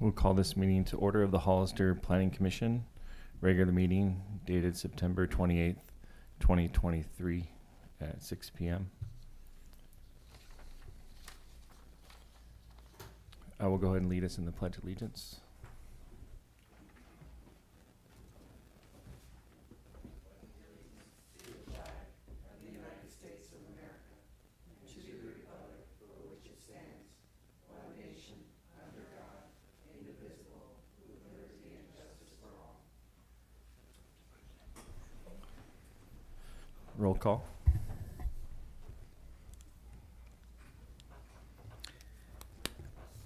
We'll call this meeting to order of the Hollister Planning Commission, regular meeting dated September 28th, 2023 at 6 p.m. I will go ahead and lead us in the Pledge of Allegiance. Roll call.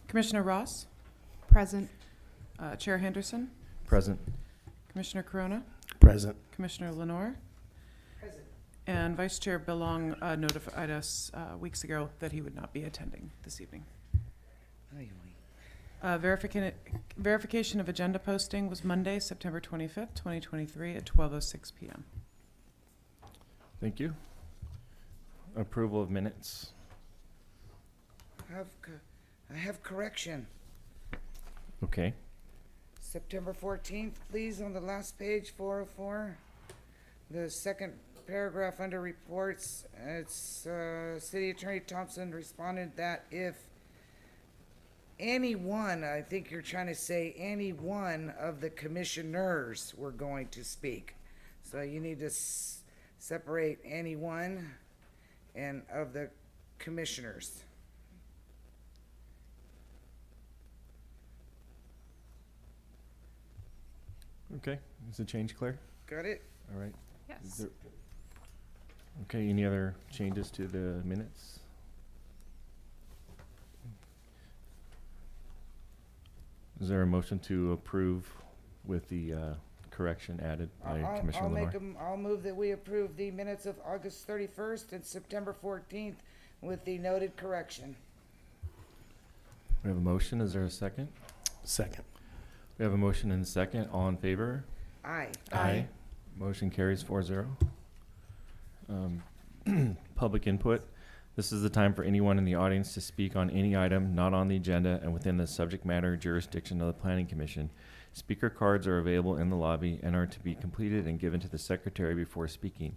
Commissioner Ross, Present. Chair Henderson, Present. Commissioner Corona, Present. Commissioner Lenore, and Vice Chair Belong notified us weeks ago that he would not be attending this evening. Verification of agenda posting was Monday, September 25th, 2023 at 12:06 p.m. Thank you. Approval of minutes. I have correction. Okay. September 14th, please, on the last page, 404. The second paragraph under reports, it's City Attorney Thompson responded that if anyone, I think you're trying to say any one of the commissioners were going to speak. So you need to separate anyone and of the commissioners. Okay. Is the change clear? Got it? All right. Yes. Okay. Any other changes to the minutes? Is there a motion to approve with the correction added by Commissioner Lenore? I'll move that we approve the minutes of August 31st and September 14th with the noted correction. We have a motion. Is there a second? Second. We have a motion and a second. All in favor? Aye. Aye. Motion carries 4-0. Public input. This is the time for anyone in the audience to speak on any item not on the agenda and within the subject matter jurisdiction of the Planning Commission. Speaker cards are available in the lobby and are to be completed and given to the secretary before speaking.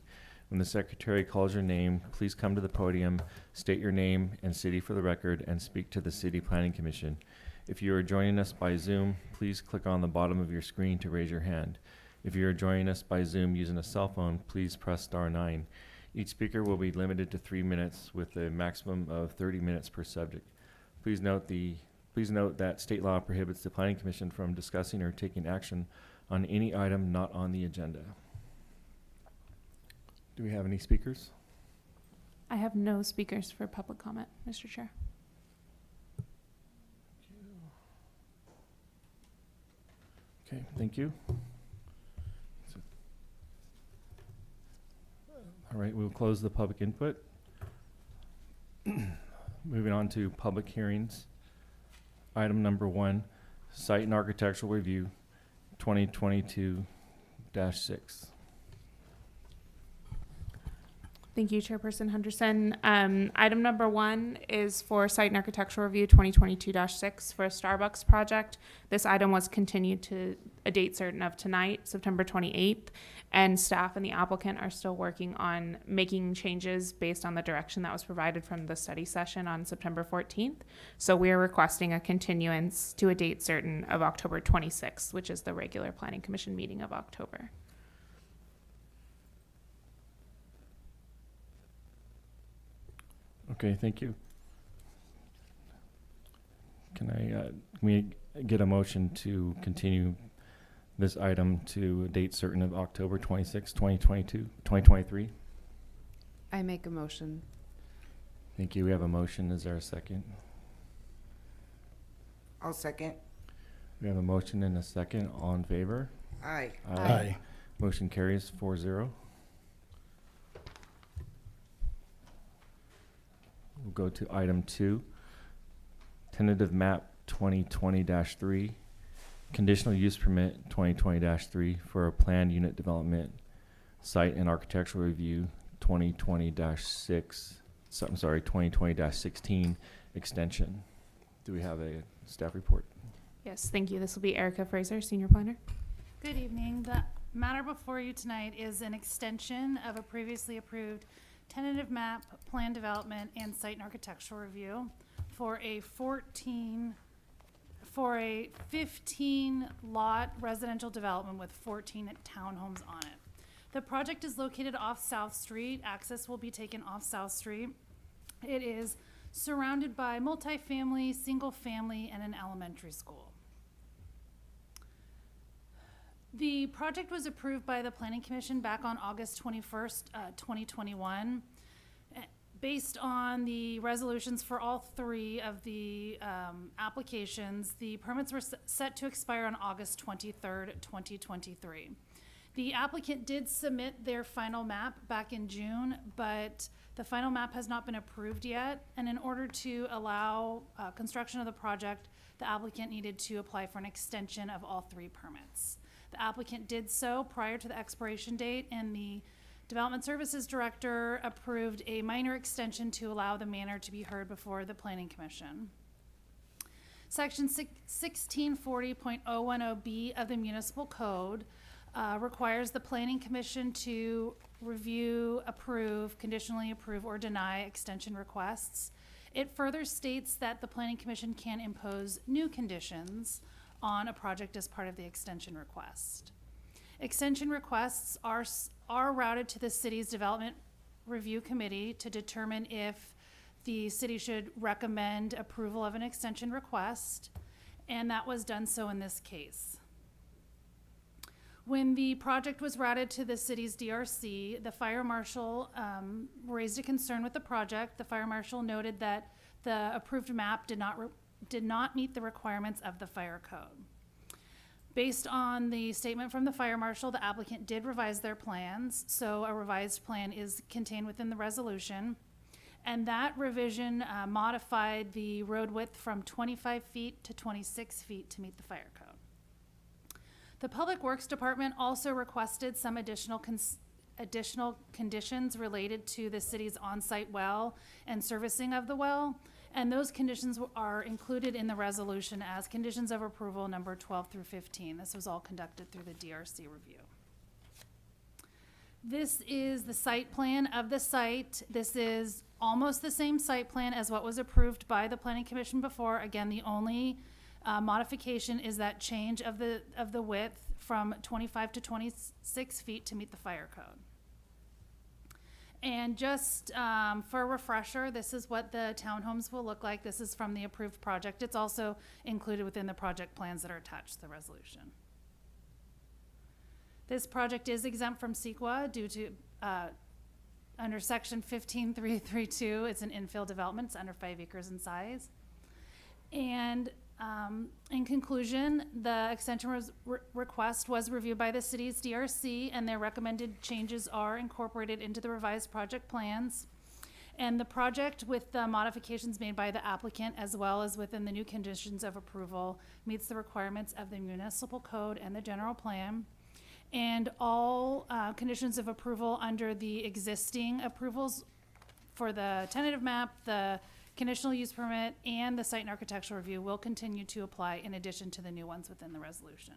When the secretary calls your name, please come to the podium, state your name and city for the record, and speak to the City Planning Commission. If you are joining us by Zoom, please click on the bottom of your screen to raise your hand. If you are joining us by Zoom using a cell phone, please press *9. Each speaker will be limited to 3 minutes with a maximum of 30 minutes per subject. Please note that state law prohibits the Planning Commission from discussing or taking action on any item not on the agenda. Do we have any speakers? I have no speakers for public comment, Mr. Chair. Okay, thank you. All right, we'll close the public input. Moving on to public hearings. Item number 1, Site and Architectural Review 2022-6. Thank you, Chairperson Henderson. Item number 1 is for Site and Architectural Review 2022-6 for a Starbucks project. This item was continued to a date certain of tonight, September 28th, and staff and the applicant are still working on making changes based on the direction that was provided from the study session on September 14th. So we are requesting a continuance to a date certain of October 26th, which is the regular Planning Commission meeting of October. Okay, thank you. Can we get a motion to continue this item to a date certain of October 26, 2023? I make a motion. Thank you. We have a motion. Is there a second? I'll second. We have a motion and a second. All in favor? Aye. Aye. Motion carries 4-0. We'll go to item 2, tentative map 2020-3, conditional use permit 2020-3 for a planned unit development, site and architectural review 2020-16 extension. Do we have a staff report? Yes, thank you. This will be Erica Fraser, Senior Planner. Good evening. The matter before you tonight is an extension of a previously approved tentative map, plan development, and site and architectural review for a 15 lot residential development with 14 townhomes on it. The project is located off South Street. Access will be taken off South Street. It is surrounded by multifamily, single family, and an elementary school. The project was approved by the Planning Commission back on August 21st, 2021. Based on the resolutions for all three of the applications, the permits were set to expire on August 23rd, 2023. The applicant did submit their final map back in June, but the final map has not been approved yet. And in order to allow construction of the project, the applicant needed to apply for an extension of all three permits. The applicant did so prior to the expiration date, and the Development Services Director approved a minor extension to allow the matter to be heard before the Planning Commission. Section 1640.010B of the Municipal Code requires the Planning Commission to review, approve, conditionally approve, or deny extension requests. It further states that the Planning Commission can impose new conditions on a project as part of the extension request. Extension requests are routed to the city's Development Review Committee to determine if the city should recommend approval of an extension request, and that was done so in this case. When the project was routed to the city's DRC, the fire marshal raised a concern with the project. The fire marshal noted that the approved map did not meet the requirements of the fire code. Based on the statement from the fire marshal, the applicant did revise their plans, so a revised plan is contained within the resolution. And that revision modified the road width from 25 feet to 26 feet to meet the fire code. The Public Works Department also requested some additional conditions related to the city's on-site well and servicing of the well. And those conditions are included in the resolution as conditions of approval number 12 through 15. This was all conducted through the DRC review. This is the site plan of the site. This is almost the same site plan as what was approved by the Planning Commission before. Again, the only modification is that change of the width from 25 to 26 feet to meet the fire code. And just for a refresher, this is what the townhomes will look like. This is from the approved project. It's also included within the project plans that are attached to the resolution. This project is exempt from CEQA due to, under section 15332, it's an infill development. It's under 5 acres in size. And in conclusion, the extension request was reviewed by the city's DRC, and their recommended changes are incorporated into the revised project plans. And the project, with the modifications made by the applicant as well as within the new conditions of approval, meets the requirements of the municipal code and the general plan. And all conditions of approval under the existing approvals for the tentative map, the conditional use permit, and the site and architectural review will continue to apply in addition to the new ones within the resolution.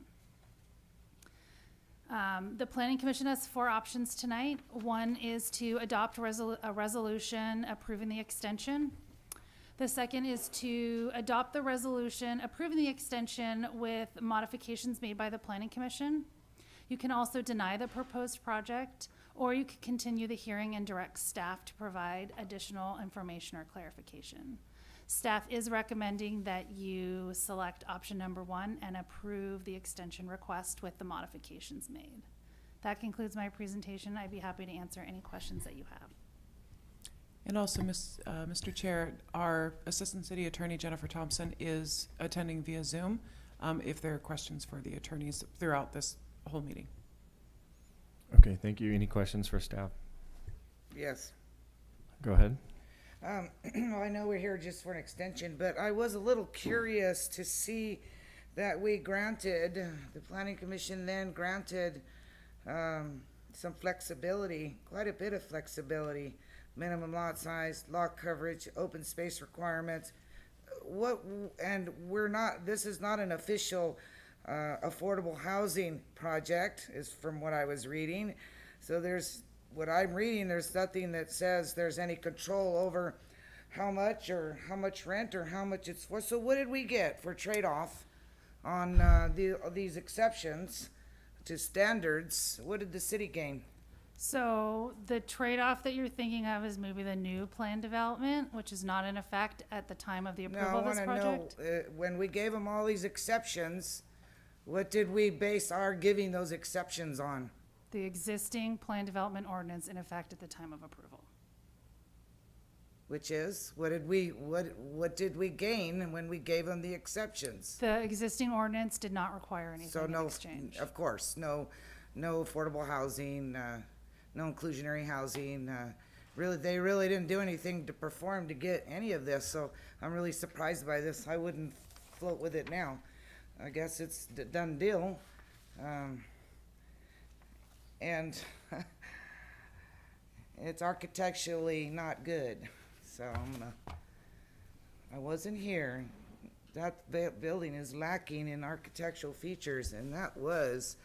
The Planning Commission has 4 options tonight. One is to adopt a resolution approving the extension. The second is to adopt the resolution approving the extension with modifications made by the Planning Commission. You can also deny the proposed project, or you could continue the hearing and direct staff to provide additional information or clarification. Staff is recommending that you select option number 1 and approve the extension request with the modifications made. That concludes my presentation. I'd be happy to answer any questions that you have. And also, Mr. Chair, our Assistant City Attorney, Jennifer Thompson, is attending via Zoom if there are questions for the attorneys throughout this whole meeting. Okay, thank you. Any questions for staff? Yes. Go ahead. Well, I know we're here just for an extension, but I was a little curious to see that we granted, the Planning Commission then granted some flexibility, quite a bit of flexibility, minimum lot size, lot coverage, open space requirements. and this is not an official, affordable housing project, is from what I was reading. So what I'm reading, there's nothing that says there's any control over how much rent or how much it's for. So what did we get for trade-off on, these exceptions to standards? What did the city gain? So the trade-off that you're thinking of is maybe the new plan development, which is not in effect at the time of the No, approval I of this wanna know, project. when we gave them all these exceptions, what did we base our giving those exceptions on? The existing plan development ordinance in effect at the time of approval. Which is, what did we gain when we gave them the exceptions? The existing ordinance did not require So anything in no, exchange. of course, no affordable housing, no inclusionary housing, they really didn't do anything to perform to get any of this, so I'm really surprised by this. I wouldn't float with it now. I guess it's a done deal. And it's architecturally not good, so I wasn't here. That building is lacking in architectural features, and that was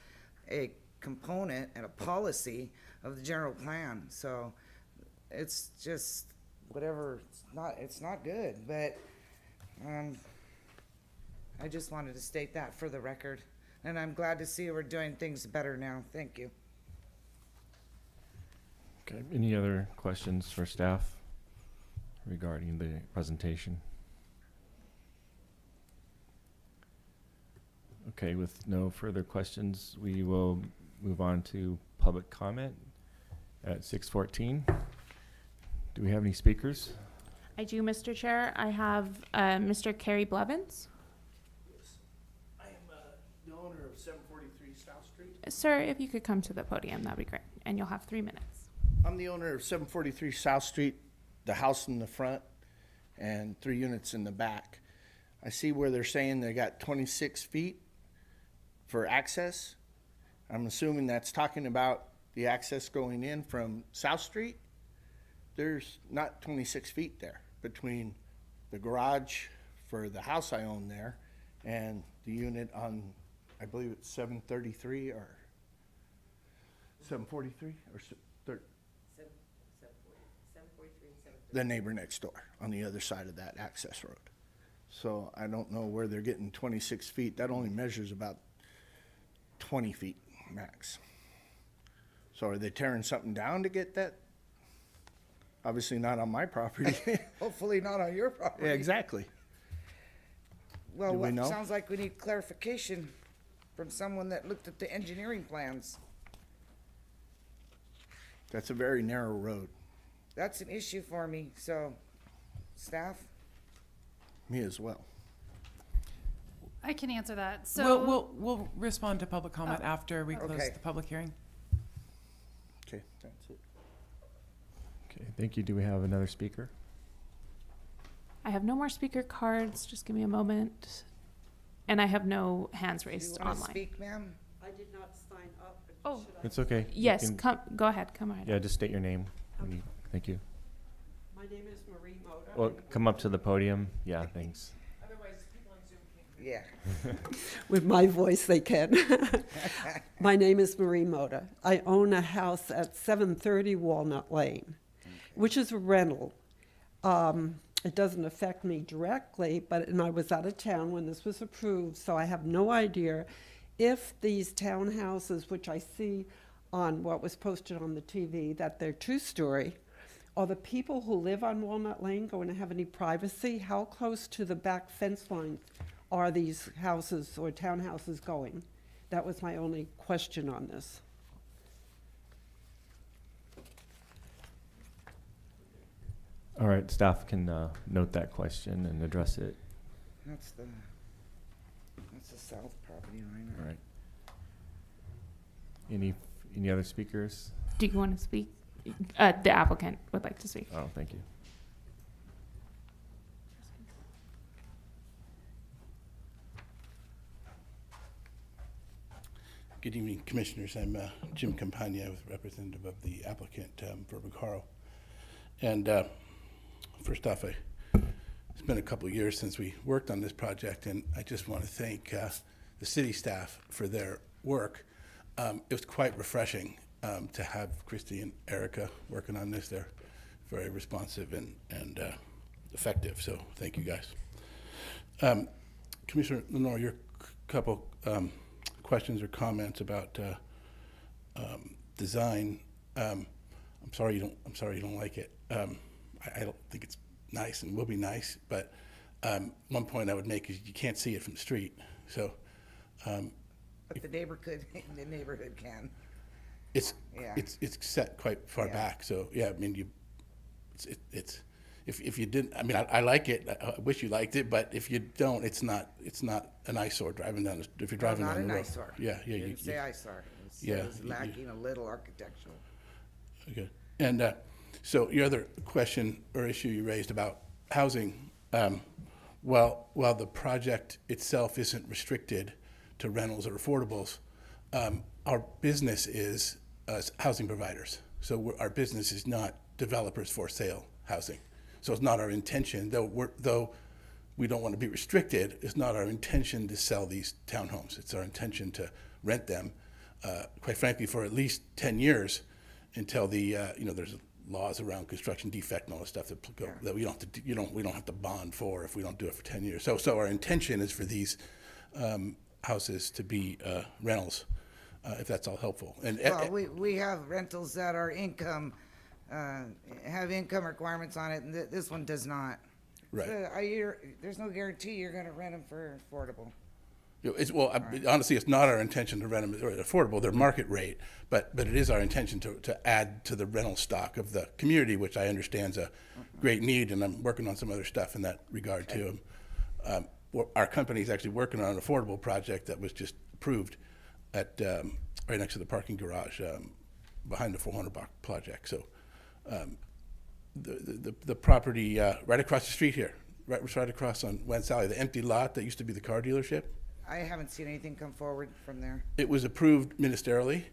a component and a policy of the general plan. So it's just whatever. It's not good, but I just wanted to state that for the record, and I'm glad to see we're doing things better now. Thank you. Okay, any other questions for staff regarding the presentation? Okay, with no further questions, we will move on to public comment at 6:14. Do we have any speakers? I do, Mr. Chair. I have Mr. Kerry Blevins. Yes. I am the owner of 743 South Street. Sir, if you could come to the podium, that'd be great. And you'll have 3 minutes. I'm the owner of 743 South Street, the house in the front and 3 units in the back. I see where they're saying they got 26 feet for access. I'm assuming that's talking about the access going in from South Street. There's not 26 feet there between the garage for the house I own there and the unit on, I believe it's 733 or 743 or the neighbor next door on the other side of that access road. So I don't know where they're getting 26 feet. That only measures about 20 feet max. So are they tearing something down to get that? Obviously not on my property. Hopefully not on your property. Yeah, exactly. Well, Do we know? sounds like we need clarification from someone that looked at the engineering plans. That's a very narrow road. That's an issue for me, so, staff? Me as well. I can answer that. So We'll respond to public comment after we close Okay. the public hearing. Okay, that's it. Okay, thank you. Do we have another speaker? I have no more speaker cards. Just give me a moment. And I have no hands Do you raised want to online. speak, ma'am? I did not sign up. Oh. Should I? It's okay. You Yes, can- go ahead. Come right Yeah, ahead. just state your name. Thank you. My name is Marie Moda. Well, come up to the podium. Yeah, thanks. Otherwise, people on Zoom can't. Yeah. With my voice, they can. My name is Marie Moda. I own a house at 730 Walnut Lane, which is a rental. It doesn't affect me directly, and I was out of town when this was approved, so I have no idea if these townhouses, which I see on what was posted on the TV, that they're two-story, are the people who live on Walnut Lane going to have any privacy? How close to the back fence line are these houses or townhouses going? That was my only question on this. All right, staff can note that question and address it. That's the south property line. All right. Any other speakers? Do you want to speak? The applicant would like to speak. Oh, thank you. Good evening, Commissioners. I'm Jim Campagna, representative of the applicant for Bacaro. And first off, I been a couple of years since we worked on this project, and I just want to thank the city staff for their work. It was quite refreshing to have Christy and Erica working on this. They're very responsive and effective, so thank you guys. Commissioner Lenore, your couple questions or comments about design. I'm sorry you don't like it. I don't think it's nice and will be nice, but one point I would make is you can't see it from the street. So, But the neighborhood can. it's Yeah. it's set quite far Yeah. back. So yeah, I mean it's if you didn't, I mean I like it. I wish you liked it, but if you don't, it's not an eyesore driving down. If you're driving Not down an the road, eyesore. yeah. Didn't say eyesore. Yeah, It was lacking a little architectural. Okay. And so your other question or issue you raised about housing, while the project itself isn't restricted to rentals or affordables, our business is housing providers. So our business is not developers for sale housing. So it's not our intention, though we don't want to be restricted, it's not our intention to sell these townhomes. It's our intention to rent them, quite frankly, for at least 10 years until there's laws around construction defect and all this stuff that we don't have to we don't have to bond for if we don't do it for 10 years. So our intention is for these houses to be rentals, if that's all helpful. And Well, we have rentals that are have income requirements on it, and this one does not. Right. So there's no guarantee you're gonna rent them for affordable. Honestly, it's not our intention to rent them at affordable. They're market rate, but it is our intention to add to the rental stock of the community, which I understand is a great need, and I'm working on some other stuff in that regard too. Our company is actually working on an affordable project that was just approved at right next to the parking garage behind the 400 block project. So the property right across the street here, right across on Wentz Alley, the empty lot that used to be the car dealership. I haven't seen anything come forward from there. It was approved ministerially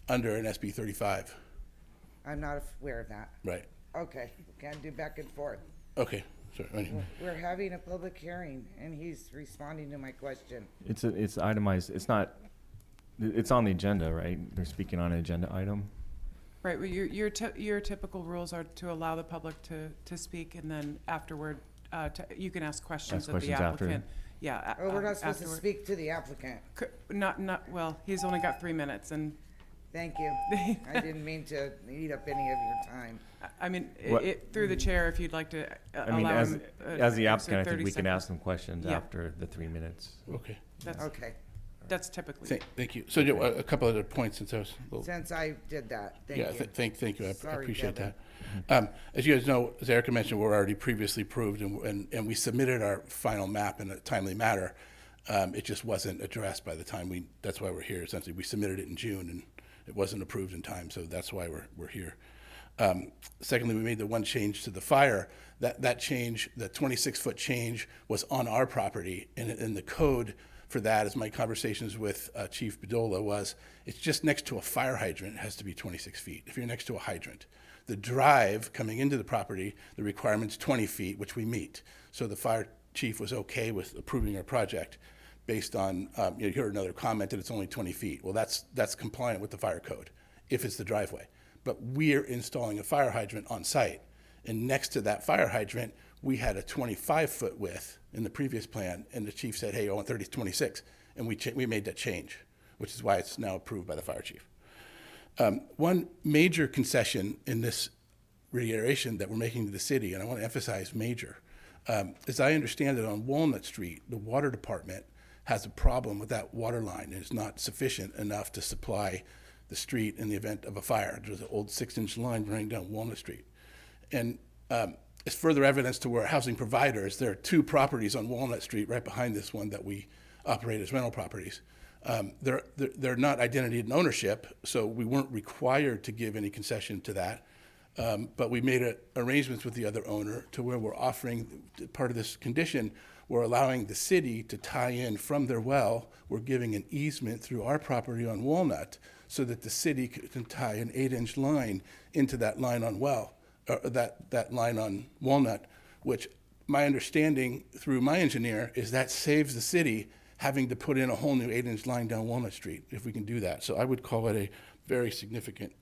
under an SB 35. I'm not aware of that. Right. Okay, we can't do back and forth. Okay. Sorry. We're having a public hearing, and he's responding to my question. It's itemized. It's on the agenda, right? They're speaking on an agenda item. Right, well, your typical rules are to allow the public to speak, and then afterward, you can ask questions Ask of the questions after. applicant. Yeah. Oh, we're not supposed to afterward. speak to the applicant. Well, he's only got 3 minutes, and Thank you. I didn't mean to eat up any of your time. I mean, What- through the chair, if you'd like to I mean, allow as him. as the say applicant, I 30 think we can seconds. ask them questions Yeah. after the 3 minutes. Okay. Okay, That's typically. Thank you. So a couple other points since I was a little. since I did that, thank Yeah, you. thank you. I Sorry, appreciate Kevin. that. As you guys know, as Erica mentioned, we're already previously approved, and we submitted our final map in a timely manner. It just wasn't addressed by the time that's why we're here. Essentially, we submitted it in June, and it wasn't approved in time, so that's why we're here. Secondly, we made the one change to the fire. That change, the 26-foot change, was on our property, and the code for that, as my conversations with Chief Bedola was, it's just next to a fire hydrant, it has to be 26 feet. If you're next to a hydrant, the drive coming into the property, the requirement's 20 feet, which we meet. So the fire chief was okay with approving our project based on, you heard another comment that it's only 20 feet. Well, that's compliant with the fire code if it's the driveway. But we're installing a fire hydrant on site. And next to that fire hydrant, we had a 25-foot width in the previous plan, and the chief said, hey, I want 26, and we made that change, which is why it's now approved by the fire chief. One major concession in this reiteration that we're making to the city, and I want to emphasize major, as I understand it, on Walnut Street, the water department has a problem with that water line, and it's not sufficient enough to supply the street in the event of a fire. There's an old 6-inch line running down Walnut Street. And as further evidence to where housing providers, there are 2 properties on Walnut Street right behind this one that we operate as rental properties. They're not identity and ownership, so we weren't required to give any concession to that. But we made arrangements with the other owner to where we're offering, part of this condition, we're allowing the city to tie in from their well. We're giving an easement through our property on Walnut so that the city can tie an 8-inch line into that line on that line on Walnut, which my understanding through my engineer is that saves the city having to put in a whole new 8-inch line down Walnut Street if we can do that. So I would call it a very significant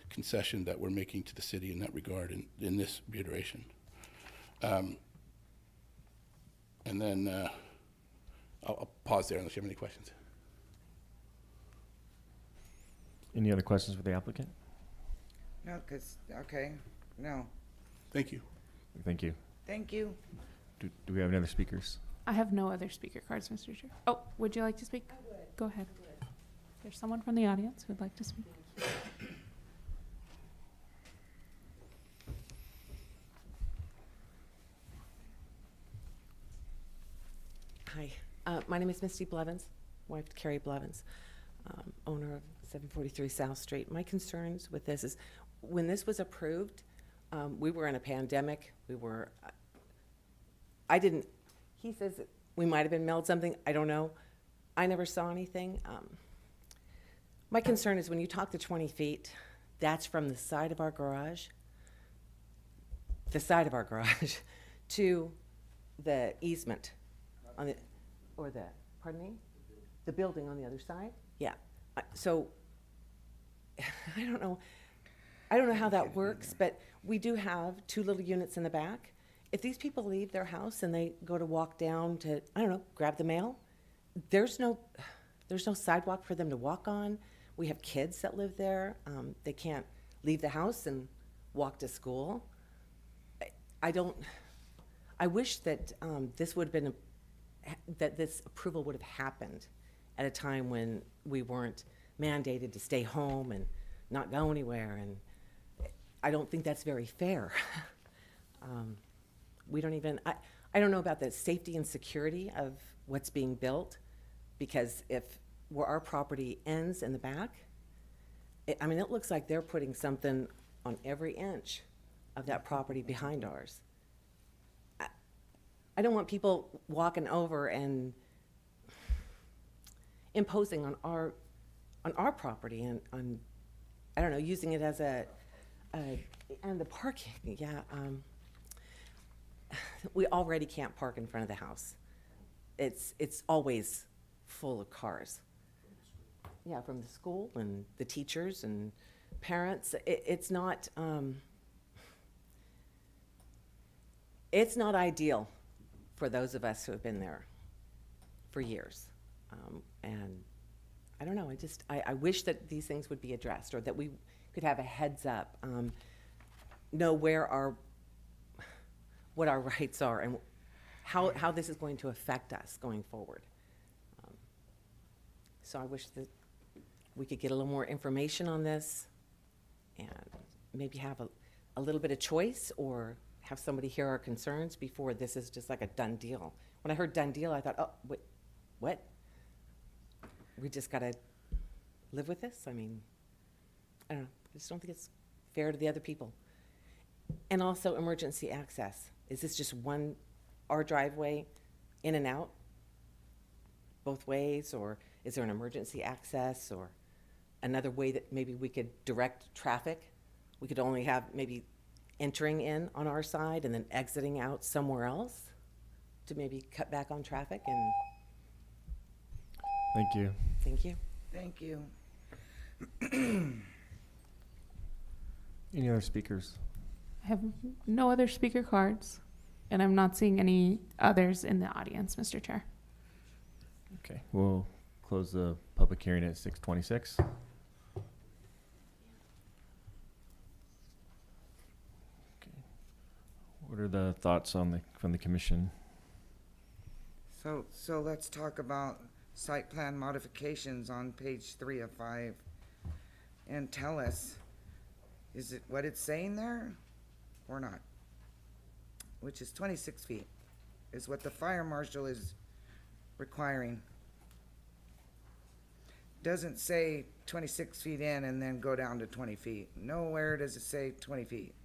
concession that we're making to the city in that regard in this reiteration. And then I'll pause there unless you have any questions. Any other questions for the applicant? No, okay, no, Thank you. Thank you. thank you. Do we have any other speakers? I have no other speaker cards, Mr. Chair. Oh, would you like to speak? Go ahead. There's someone from the audience who'd like to speak. Hi, my name is Misty Blevins, wife to Carrie Blevins, owner of 743 South Street. My concerns with this is, when this was approved, we were in a pandemic. He says that we might have been mailed something, I don't know. I never saw anything. My concern is when you talk to 20 feet, that's from the side of our garage, to the easement on the, pardon me? The building on the other side? Yeah. So, I don't know how that works, but we do have 2 little units in the back. If these people leave their house and they go to walk down to, I don't know, grab the mail, there's no sidewalk for them to walk on. We have kids that live there. They can't leave the house and walk to school. I wish that this would have been that this approval would have happened at a time when we weren't mandated to stay home and not go anywhere, and I don't think that's very fair. I don't know about the safety and security of what's being built, because where our property ends in the back, it looks like they're putting something on every inch of that property behind ours. I don't want people walking over and imposing on our property and on, I don't know, using it as and the parking, yeah. We already can't park in front of the house. It's always full of cars. Yeah, from the school and the teachers and parents. It's not ideal for those of us who have been there for years. And I don't know, I wish that these things would be addressed, or that we could have a heads up, know what our rights are and how this is going to affect us going forward. So I wish that we could get a little more information on this and maybe have a little bit of choice, or have somebody hear our concerns before this is just like a done deal. When I heard done deal, I thought, oh, wait, what? We just gotta live with this? I don't know. I just don't think it's fair to the other people. And also emergency access. Is this just our driveway in and out both ways, or is there an emergency access, or another way that maybe we could direct traffic? We could only have maybe entering in on our side and then exiting out somewhere else to maybe cut back on traffic. And Thank you. thank you. Thank you. Any other speakers? I have no other speaker cards, and I'm not seeing any others in the audience, Mr. Chair. Okay, we'll close the public hearing at 6:26. Okay. What are the thoughts from the commission? So let's talk about site plan modifications on page 3 of 5. And tell us, is it what it's saying there or not? Which is 26 feet, is what the fire marshal is requiring. Doesn't say 26 feet in and then go down to 20 feet. Nowhere does it say 20 feet.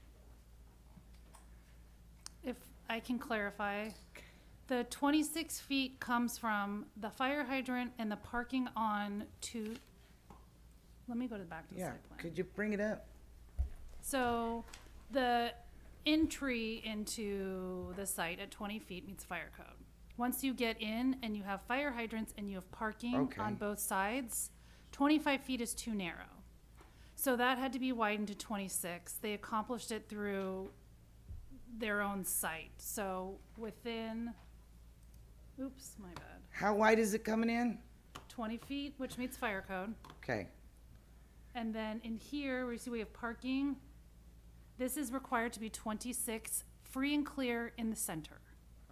If I can clarify, the 26 feet comes from the fire hydrant and the parking on let me go to the back to the Yeah, site plan. could you bring it up? So entry into the site at 20 feet meets fire code. Once you get in and you have fire hydrants and you have parking Okay. on both sides, 25 feet is too narrow. So that had to be widened to 26. They accomplished it through their own site. So within, oops, my bad, How wide is it coming in? 20 feet, which meets fire code. Okay, And then in here, where you see we have parking, this is required to be 26, free and clear in the center.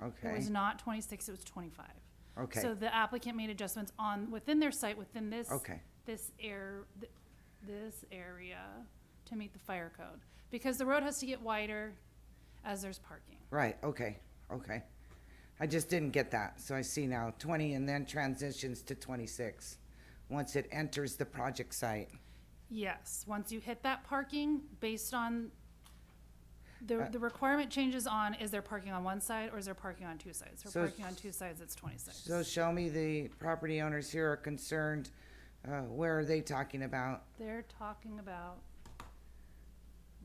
It okay, was not 26, it was 25. okay, So the applicant made adjustments within their site, within this, okay. this area to meet the fire code. Because the road has to get wider as there's parking. Right, okay, okay. I just didn't get that, so I see now 20 and then transitions to 26, once it enters the project site. Yes, once you hit that parking, based on, the requirement changes on, is there parking on one side or is there parking on two sides? For So- parking on two sides, it's 26. So show me the property owners here are concerned, where are they talking about? They're talking about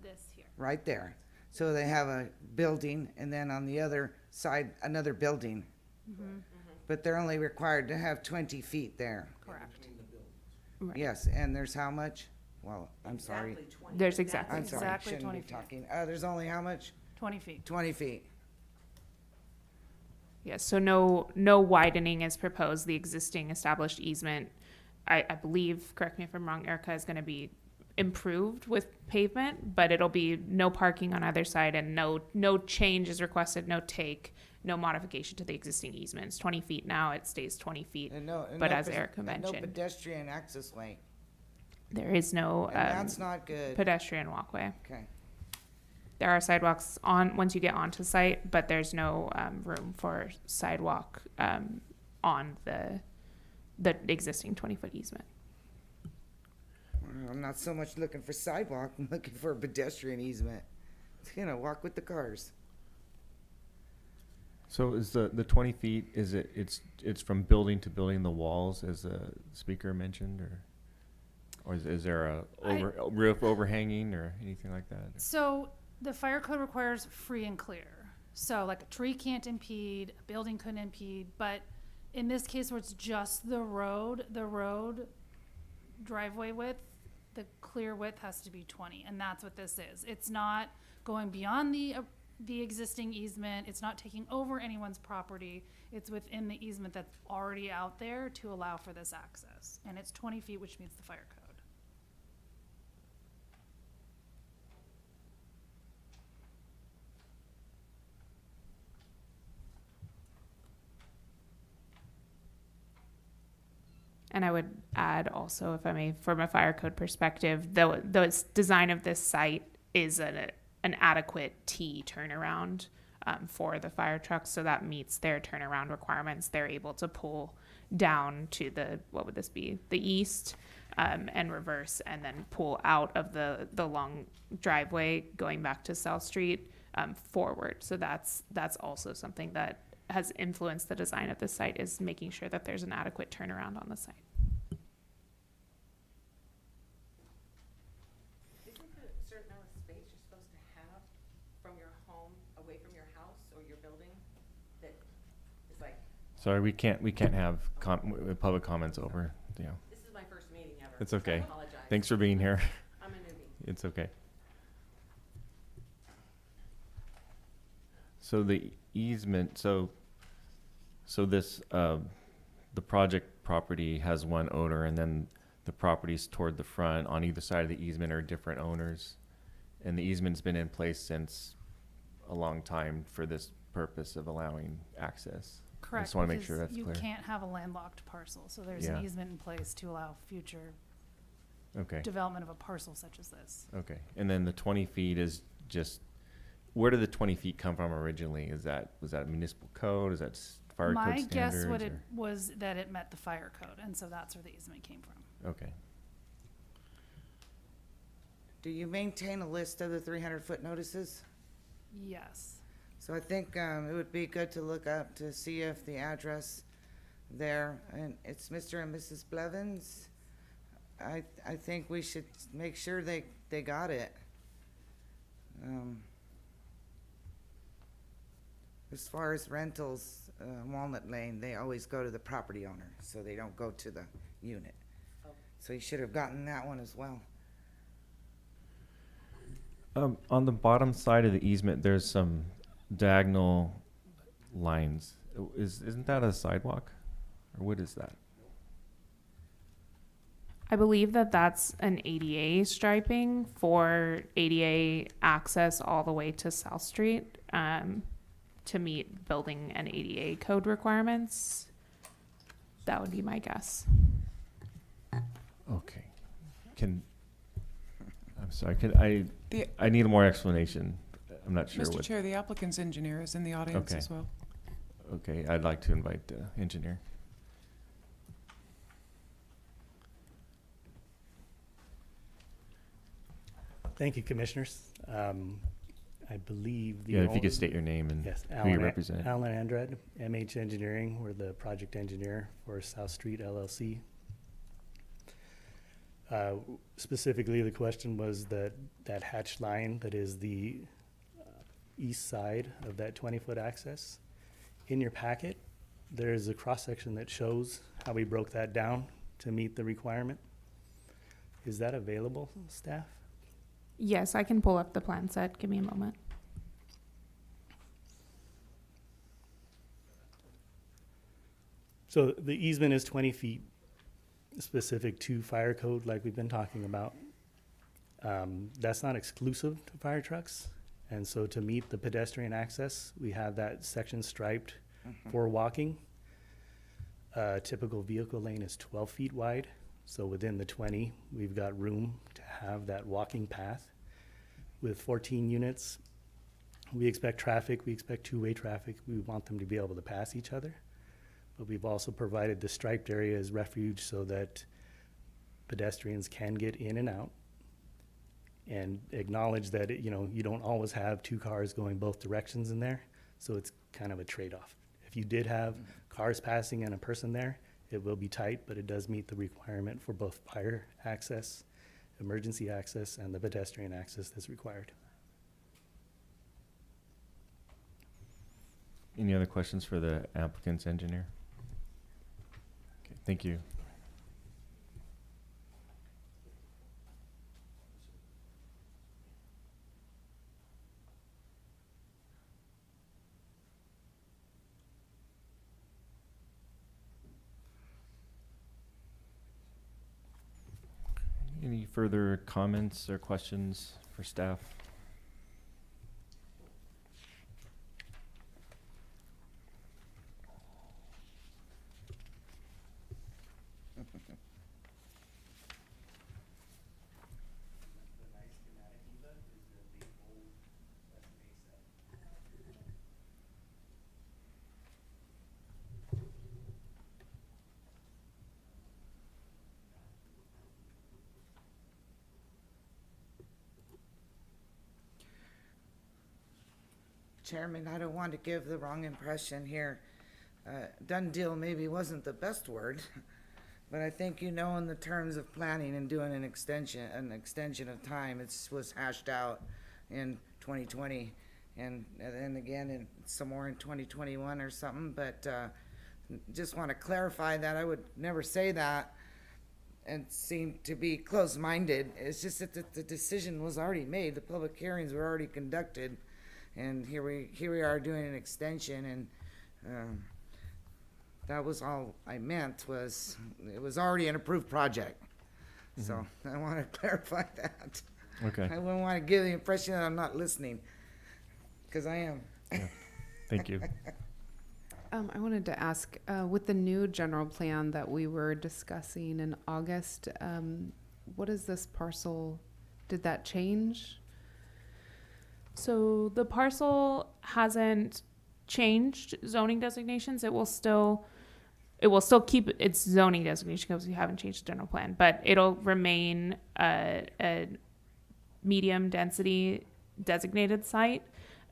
this here. Right there. So they have a building and then on the other side, another building. But they're only required to have 20 feet there. Correct. Right. Yes, and there's how much? Well, I'm sorry. Exactly 20. There's exactly. I'm sorry, Exactly shouldn't 20 be feet. talking. There's only how much? 20 feet. 20 feet. Yes, so no widening is proposed. The existing established easement, I believe, correct me if I'm wrong, Erica, is gonna be improved with pavement, but it'll be no parking on either side and no change is requested, no modification to the existing easement. It's 20 feet now, it stays 20 feet. And no, But no as pes- Erica and no mentioned, pedestrian access way. there is no And that's not good. pedestrian walkway. Okay, There are sidewalks once you get onto site, but there's no room for sidewalk on the existing 20-foot easement. Well, I'm not so much looking for sidewalk, I'm looking for a pedestrian easement. Walk with the cars. So is the 20 feet, it's from building to building, the walls, as the speaker mentioned, or is there a roof overhanging or anything like that? So the fire code requires free and clear. So like a tree can't impede, a building couldn't impede, but in this case where it's just the road driveway width, the clear width has to be 20, and that's what this is. It's not going beyond the existing easement. It's not taking over anyone's property. It's within the easement that's already out there to allow for this access. And it's 20 feet, which meets the fire code. And I would add also, if I may, from a fire code perspective, the design of this site is an adequate T turnaround for the fire trucks, so that meets their turnaround requirements. They're able to pull down to the east and reverse, and then pull out of the long driveway going back to South Street forward. So that's also something that has influenced the design of the site, is making sure that there's an adequate turnaround on the site. Isn't there a certain amount of space you're supposed to have from your home, away from your house or your building, that is like, Sorry, we can't have public comments over, this is my first meeting ever. It's so I okay. apologize. Thanks for being here. I'm a newbie. It's okay. So the easement, so this, the project property has one owner, and then the properties toward the front on either side of the easement are different owners. And the easement's been in place since a long time for this purpose of allowing access. Correct. just wanna make sure because that's you clear. can't have a landlocked parcel, so there's Yeah. an easement in place to allow future Okay, development of a parcel such as this. okay. And then the 20 feet is just, where did the 20 feet come from originally? Was that municipal code? Is that fire code My standards? guess or- was that it met the fire code, and so that's where the easement came from. Okay. Do you maintain a list of the 300-foot notices? Yes. So I think it would be good to look up to see if the address there, and it's Mr. and Mrs. Blevins. I think we should make sure they got it. As far as rentals, Walnut Lane, they always go to the property owner, so they don't go to the unit. So you should have gotten that one as well. On the bottom side of the easement, there's some diagonal lines. Isn't that a sidewalk? Or what is that? I believe that that's an ADA striping for ADA access all the way to South Street, to meet building and ADA code requirements. That would be my guess. Okay. I'm sorry, The- I need more explanation. I'm not sure Mr. what. Chair, the applicant's engineer is in the audience Okay. as well. Okay, I'd like to invite the engineer. Thank you, Commissioners. I believe the. Yeah, if you only- could state your name and Yes, who you represent. Alan Andrade, MH Engineering. We're the project engineer for South Street LLC. Specifically, the question was that hatch line that is the east side of that 20-foot access. In your packet, there's a cross-section that shows how we broke that down to meet the requirement. Is that available, staff? Yes, I can pull up the plan set. Give me a moment. So the easement is 20 feet, specific to fire code like we've been talking about. That's not exclusive to fire trucks. And so to meet the pedestrian access, we have that section striped for walking. Typical vehicle lane is 12 feet wide. So within the 20, we've got room to have that walking path. With 14 units, we expect traffic, we expect two-way traffic. We want them to be able to pass each other. But we've also provided the striped area as refuge so that pedestrians can get in and out. And acknowledge that, you don't always have two cars going both directions in there. So it's kind of a trade-off. If you did have cars passing and a person there, it will be tight, but it does meet the requirement for both fire access, emergency access, and the pedestrian access that's required. Any other questions for the applicant's engineer? Okay, thank you. Any further comments or questions for staff? Chairman, I don't want to give the wrong impression here. Done deal maybe wasn't the best word, but I think in the terms of planning and doing an extension of time, it was hashed out in 2020 and then again in some more in 2021 or something, but just want to clarify that I would never say that and seem to be closed-minded. It's just that the decision was already made, the public hearings were already conducted. And here we are doing an extension, and that was all I meant. It was already an approved project. So I want to clarify that. Okay. I wouldn't want to give the impression that I'm not listening, because I am. Yeah. Thank you. I wanted to ask, with the new general plan that we were discussing in August, what is this parcel? Did that change? So the parcel hasn't changed zoning designations. It will still keep its zoning designation because we haven't changed the general plan, but it'll remain a medium density designated site.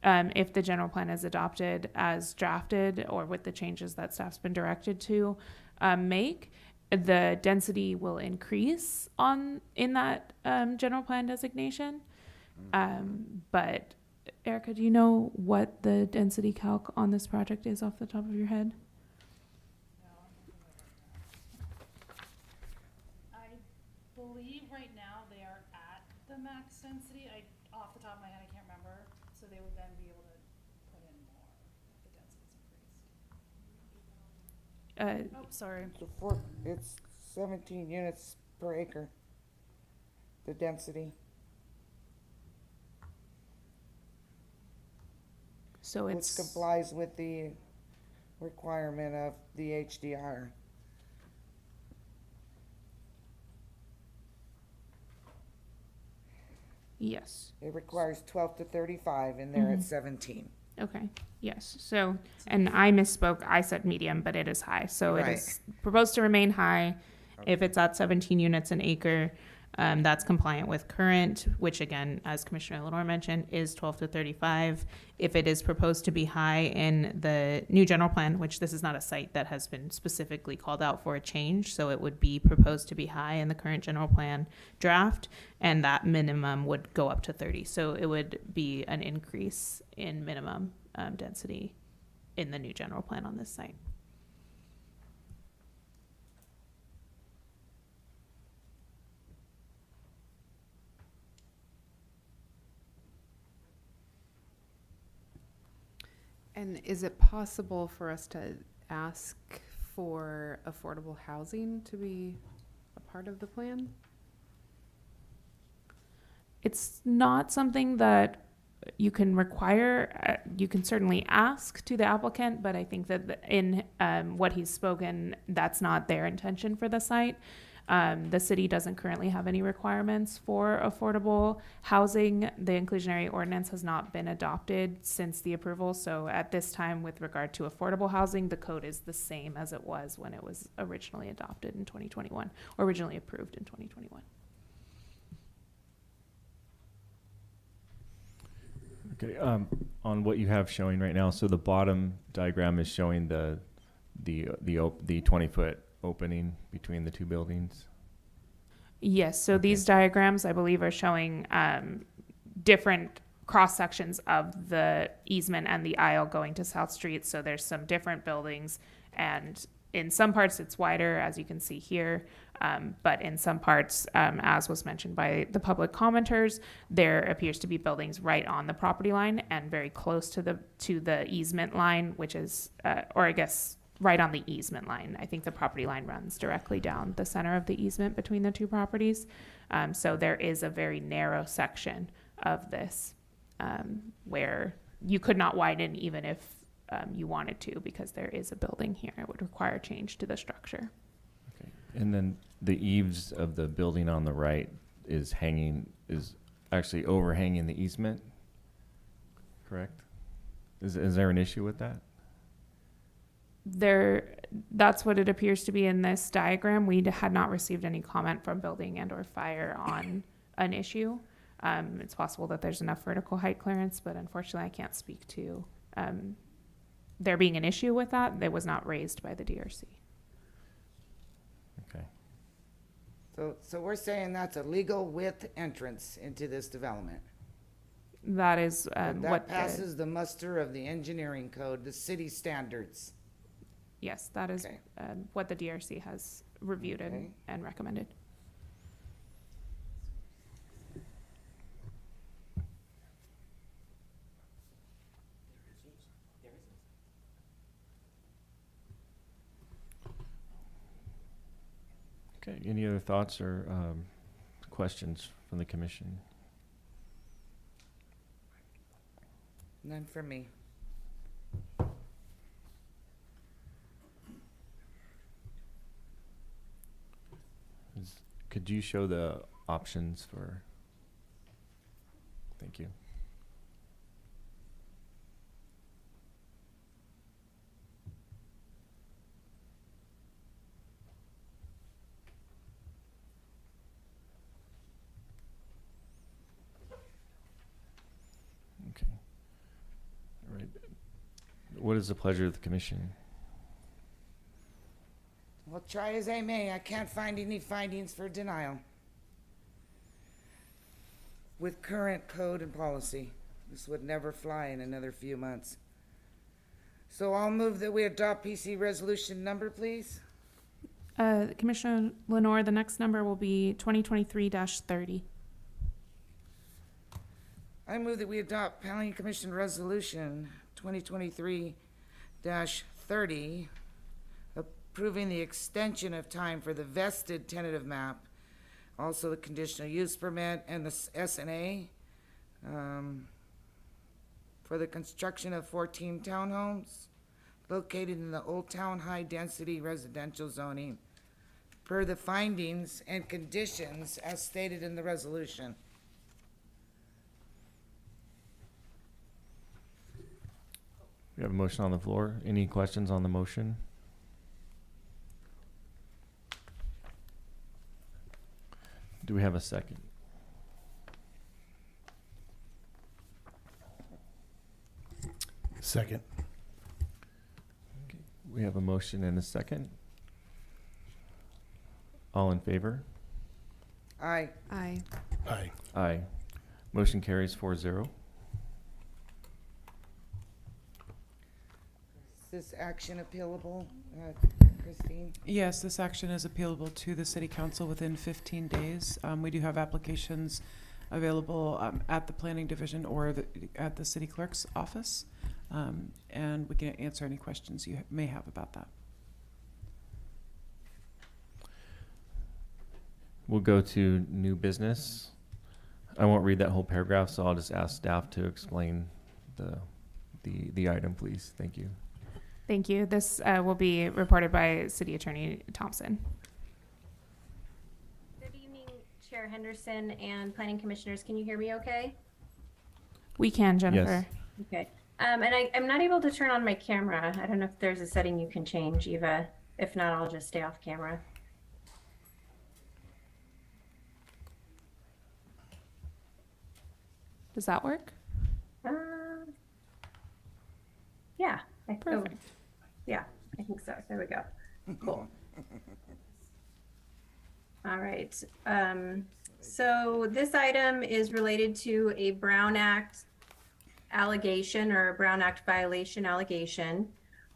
If the general plan is adopted as drafted or with the changes that staff's been directed to make, the density will increase in that general plan designation. But Erica, do you know what the density calc on this project is off the top of your head? I believe right now they are at the max density. Off the top of my head, I can't remember. So they would then be able to put in more if the density's increased. Oh, sorry. It's 17 units per acre, the density. So Which it's, complies with the requirement of the HDR. yes. It requires 12 to 35, and they're Mhm. at 17. Okay, yes. So, and I misspoke. I said medium, but it is high. So it Right. is proposed to remain high. If it's at 17 units an acre, that's compliant with current, which again, as Commissioner Lenore mentioned, is 12 to 35. If it is proposed to be high in the new general plan, which this is not a site that has been specifically called out for a change, so it would be proposed to be high in the current general plan draft, and that minimum would go up to 30. So it would be an increase in minimum density in the new general plan on this site. And is it possible for us to ask for affordable housing to be a part of the plan? It's not something that you can require. You can certainly ask to the applicant, but I think that in what he's spoken, that's not their intention for the site. The city doesn't currently have any requirements for affordable housing. The inclusionary ordinance has not been adopted since the approval. So at this time, with regard to affordable housing, the code is the same as it was when it was originally adopted in 2021, or originally approved in 2021. Okay, on what you have showing right now, so the bottom diagram is showing the 20-foot opening between the two buildings. Yes, so these diagrams, I believe, are showing different cross sections of the easement and the aisle going to South Street. So there's some different buildings, and in some parts it's wider, as you can see here. But in some parts, as was mentioned by the public commenters, there appears to be buildings right on the property line and very close to the easement line, which is, or I guess right on the easement line. I think the property line runs directly down the center of the easement between the two properties. So there is a very narrow section of this where you could not widen even if you wanted to, because there is a building here. It would require change to the structure. Okay, and then the eaves of the building on the right is actually overhanging the easement, correct? Is there an issue with that? That's what it appears to be in this diagram. We had not received any comment from building and or fire on an issue. It's possible that there's enough vertical height clearance, but unfortunately I can't speak to there being an issue with that. That was not raised by the DRC. Okay. So we're saying that's a legal width entrance into this development. That is That what passes the muster of the engineering code, the city standards. yes, that is Okay. what the DRC has reviewed Okay. and recommended. Okay, any other thoughts or questions from the commission? None for me. Could you show the options for? Thank you. Okay. All right. What is the pleasure of the commission? Well, try as I may, I can't find any findings for denial with current code and policy. This would never fly in another few months. So I'll move that we adopt PC resolution number, please. Commissioner Lenore, the next number will be 2023-30. I move that we adopt Planning Commission Resolution 2023-30, approving the extension of time for the vested tentative map, also the conditional use permit and the SNA, for the construction of 14 townhomes located in the Old Town High Density Residential Zoning, per the findings and conditions as stated in the resolution. We have a motion on the floor. Any questions on the motion? Do we have a second? Second. We have a motion and a second. All in favor? Aye. Aye. Aye. Aye. Motion carries 4-0. Is this action appealable, Christine? Yes, this action is appealable to the city council within 15 days. We do have applications available at the planning division or at the city clerk's office. And we can answer any questions you may have about that. We'll go to new business. I won't read that whole paragraph, so I'll just ask staff to explain the item, please. Thank you. Thank you. This will be reported by City Attorney Thompson. Good evening, Chair Henderson and Planning Commissioners. Can you hear me okay? We can, Jennifer. Yes. Okay. And I'm not able to turn on my camera. I don't know if there's a setting you can change, Eva. If not, I'll just stay off camera. Does that work? Yeah. Perfect. Yeah, I think so. There we go. Cool. All right. So this item is related to a Brown Act allegation or a Brown Act violation allegation.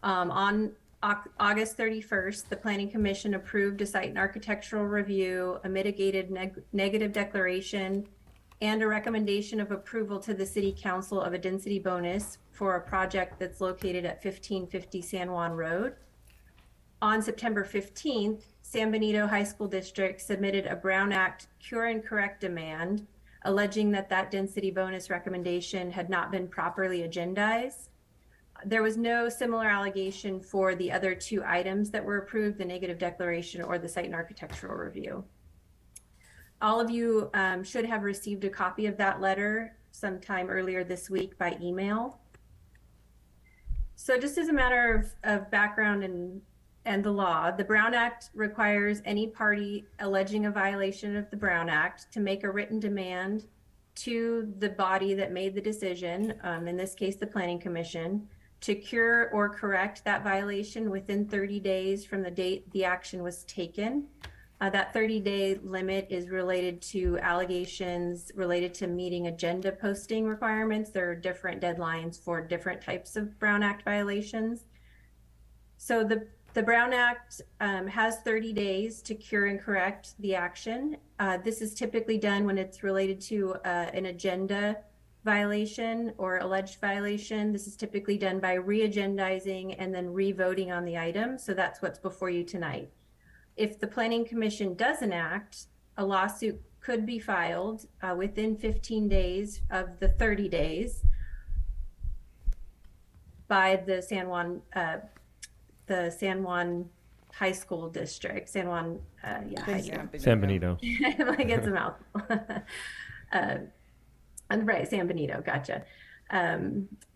On August 31st, the Planning Commission approved a site and architectural review, a mitigated negative declaration, and a recommendation of approval to the City Council of a density bonus for a project that's located at 1550 San Juan Road. On September 15th, San Benito High School District submitted a Brown Act cure and correct demand, alleging that that density bonus recommendation had not been properly agendized. There was no similar allegation for the other two items that were approved, the negative declaration or the site and architectural review. All of you should have received a copy of that letter sometime earlier this week by email. So just as a matter of background and the law, the Brown Act requires any party alleging a violation of the Brown Act to make a written demand to the body that made the decision, in this case, the Planning Commission, to cure or correct that violation within 30 days from the date the action was taken. That 30-day limit is related to allegations related to meeting agenda posting requirements. There are different deadlines for different types of Brown Act violations. So the Brown Act has 30 days to cure and correct the action. This is typically done when it's related to an agenda violation or alleged violation. This is typically done by re-agendizing and then re-voting on the item. So that's what's before you tonight. If the Planning Commission doesn't act, a lawsuit could be filed within 15 days of the 30 days by the San Juan High School District, San Juan, San Benito. Like it's a mouthful. Right, San Benito, gotcha.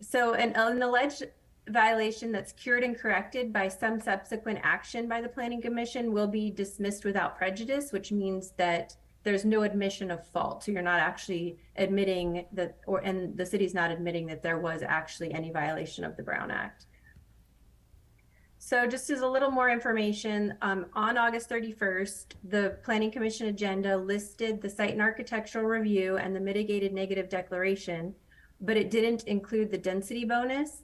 So an alleged violation that's cured and corrected by some subsequent action by the Planning Commission will be dismissed without prejudice, which means that there's no admission of fault. So you're not actually admitting that, and the city's not admitting that there was actually any violation of the Brown Act. So just as a little more information, on August 31st, the Planning Commission agenda listed the site and architectural review and the mitigated negative declaration but it didn't include the density bonus.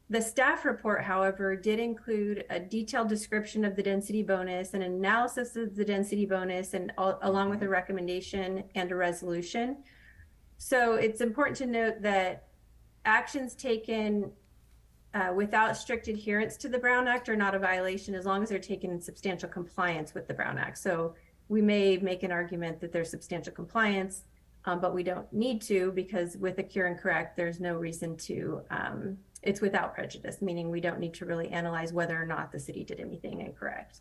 The staff report, however, did include a detailed description of the density bonus, an analysis of the density bonus, and along with a recommendation and a resolution. So it's important to note that actions taken without strict adherence to the Brown Act are not a violation as long as they're taken in substantial compliance with the Brown Act. So we may make an argument that there's substantial compliance, but we don't need to, because with a cure and correct, there's no reason to, it's without prejudice, meaning we don't need to really analyze whether or not the city did anything incorrect.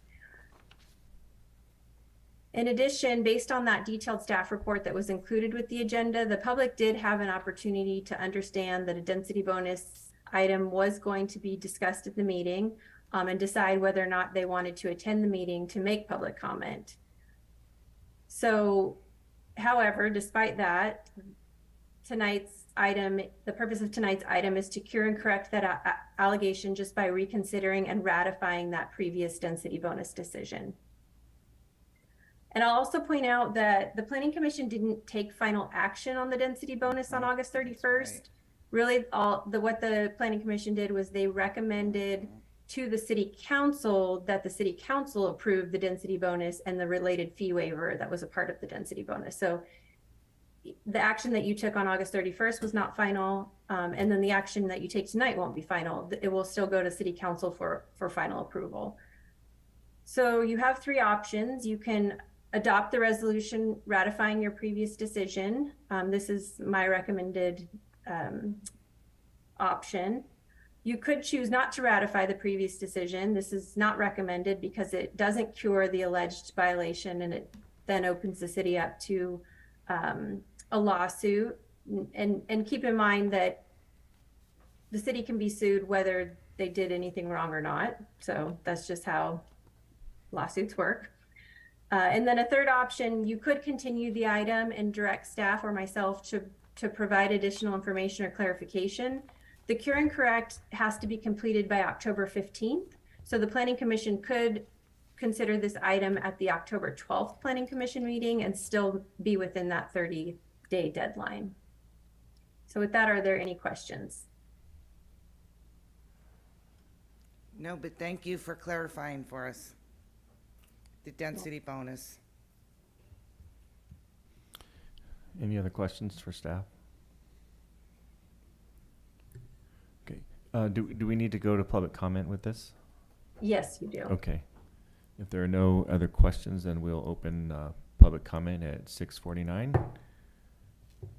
In addition, based on that detailed staff report that was included with the agenda, the public did have an opportunity to understand that a density bonus item was going to be discussed at the meeting, and decide whether or not they wanted to attend the meeting to make public comment. So, however, despite that, tonight's item, the purpose of tonight's item is to cure and correct that allegation just by reconsidering and ratifying that previous density bonus decision. And I'll also point out that the Planning Commission didn't take final action on the density bonus on August 31st. Right. Really, what the Planning Commission did was they recommended to the City Council that the City Council approve the density bonus and the related fee waiver that was a part of the density bonus. So the action that you took on August 31st was not final, and then the action that you take tonight won't be final. It will still go to City Council for final approval. So you have three options. You can adopt the resolution ratifying your previous decision. This is my recommended option. You could choose not to ratify the previous decision. This is not recommended because it doesn't cure the alleged violation, and it then opens the city up to a lawsuit. And keep in mind that the city can be sued whether they did anything wrong or not. So that's just how lawsuits work. And then a third option, you could continue the item and direct staff or myself to provide additional information or clarification. The cure and correct has to be completed by October 15th. So the Planning Commission could consider this item at the October 12th Planning Commission meeting and still be within that 30-day deadline. So with that, are there any questions? No, but thank you for clarifying for us the density bonus. Any other questions for staff? Okay. Do we need to go to public comment with this? Yes, you do. Okay. If there are no other questions, then we'll open public comment at 6:49.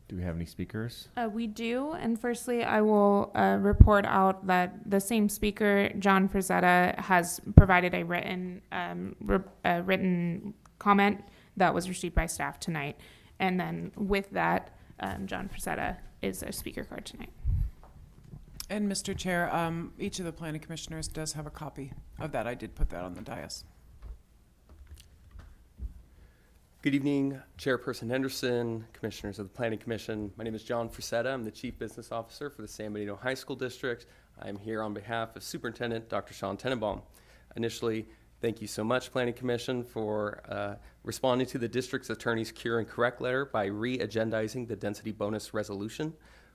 Do we have any speakers? We do, and firstly, I will report out that the same speaker, John Frazetta, has provided a written comment that was received by staff tonight. And then with that, John Frazetta is a speaker card tonight. And Mr. Chair, each of the planning commissioners does have a copy of that. I did put that on the dais. Good evening, Chairperson Henderson, Commissioners of the Planning Commission. My name is John Frazetta. I'm the Chief Business Officer for the San Benito High School District. I'm here on behalf of Superintendent Dr. Sean Tenenbaum. Initially, thank you so much, Planning Commission, for responding to the district's attorney's cure and correct letter by re-agendizing the density bonus resolution.